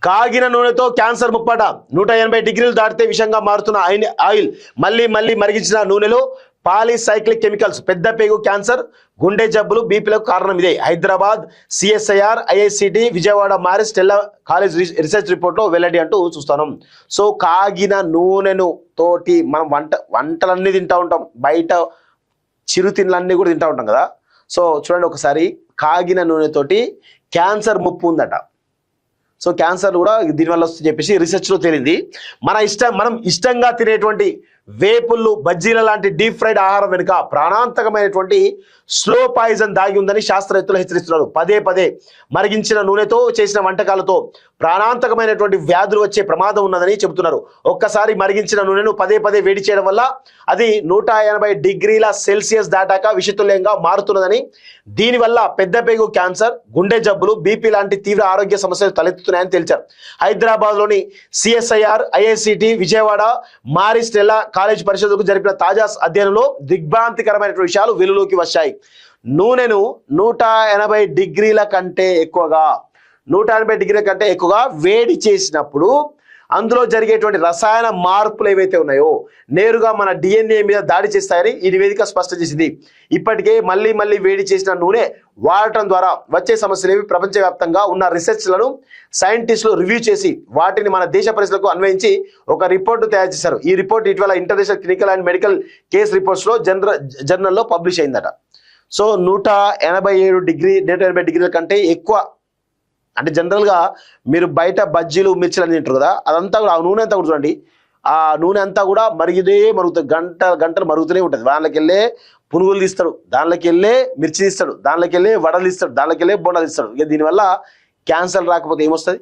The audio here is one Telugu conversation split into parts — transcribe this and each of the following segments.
కాగిన నూనెతో క్యాన్సర్ ముప్పట 180 డిగ్రీలు దాటితే విషంగా మారుతున్న ఆయిల్ మళ్ళీ మరిగించిన నూనెలో పాలీసైక్లిక్ కెమికల్స్ పెద్ద పేగు క్యాన్సర్ గుండె జబ్బులు బీపీలకు కారణం ఇదే. Hyderabad CSIR IICT Vijayawada Maris Stella college research రిపోర్ట్లో వెల్లడి అంటూ చూస్తున్నాం. సో కాగిన నూనెను తోటి మనం వంటలన్నీ తింటూ ఉంటాం, బయట చిరు తిండ్లన్నీ కూడా తింటూ ఉంటాం కదా. సో చూడండి ఒకసారి, కాగిన నూనెతోటి క్యాన్సర్ ముప్పు ఉందట. సో క్యాన్సర్ కూడా దీనివల్ల వస్తుందని చెప్పేసి రీసెర్చ్లో తేలింది. మనం ఇష్టంగా తినేటువంటి వేపుళ్ళు బజ్జీల లాంటి డీప్ ఫ్రైడ్ ఆహారం వెనుక ప్రాణాంతకమైనటువంటి స్లో పాయిజన్ దాగి ఉందని శాస్త్రవేత్తలు హెచ్చరిస్తున్నారు. పదే మరిగించిన నూనెతో చేసిన వంటకాలతో ప్రాణాంతకమైనటువంటి వ్యాధులు వచ్చే ప్రమాదం ఉన్నదని చెబుతున్నారు. ఒక్కసారి మరిగించిన నూనెను పదే వేడి చేయడం వల్ల అది 180 డిగ్రీల సెల్సియస్ దాటాక విషతుల్యంగా మారుతున్నదని, దీనివల్ల పెద్ద పేగు క్యాన్సర్, గుండె జబ్బులు, బీపీ లాంటి తీవ్ర ఆరోగ్య సమస్యలు తలెత్తుతున్నాయని తెలిపారు. హైదరాబాద్లోని CSIR IICT Vijayawada Maris Stella college పరిషత్కు జరిపిన తాజా అధ్యయనంలో దిగ్భ్రాంతికరమైన విషయాలు వెలుగులోకి వచ్చాయి. నూనెను 180 డిగ్రీల కంటే ఎక్కువగా వేడి చేసినప్పుడు అందులో జరిగేటువంటి రసాయన మార్పులు ఏవైతే ఉన్నాయో నేరుగా మన డిఎన్ఏ మీద దాడి చేస్తాయని ఈ నివేదిక స్పష్టం చేసింది. ఇప్పటికే మళ్ళీ వేడి చేసిన నూనె వాడటం ద్వారా వచ్చే సమస్యలేవి ప్రపంచవ్యాప్తంగా ఉన్న రీసెర్చ్లను సైంటిస్టులు రివ్యూ చేసి వాటిని మన దేశ పరిస్థితులకు అన్వయించి ఒక రిపోర్టు తయారు చేశారు. ఈ రిపోర్ట్ ఇటీవల international clinical and medical case రిపోర్ట్స్లో జర్నల్లో పబ్లిష్ అయిందట. సో 180 డిగ్రీల కంటే ఎక్కువ అంటే జనరల్గా మీరు బయట బజ్జీలు మిర్చిలు అని తింటారు కదా, అదంతా కూడా ఆ నూనె అంతా కూడా చూడండి, ఆ నూనె అంతా కూడా మరుగుతుంది, గంటలు మరుగుతూనే ఉంటుంది. దానిలోకి వెళ్ళే పునుగులు తీస్తాడు, దానిలోకి వెళ్ళే మిర్చి తీస్తాడు, దానిలోకి వెళ్ళే వడలు ఇస్తాడు, దానిలోకి వెళ్ళే బొండాలు ఇస్తాడు. ఇక దీనివల్ల క్యాన్సర్ రాకపోతే ఏమొస్తుంది?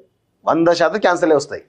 100% క్యాన్సర్లే వస్తాయి.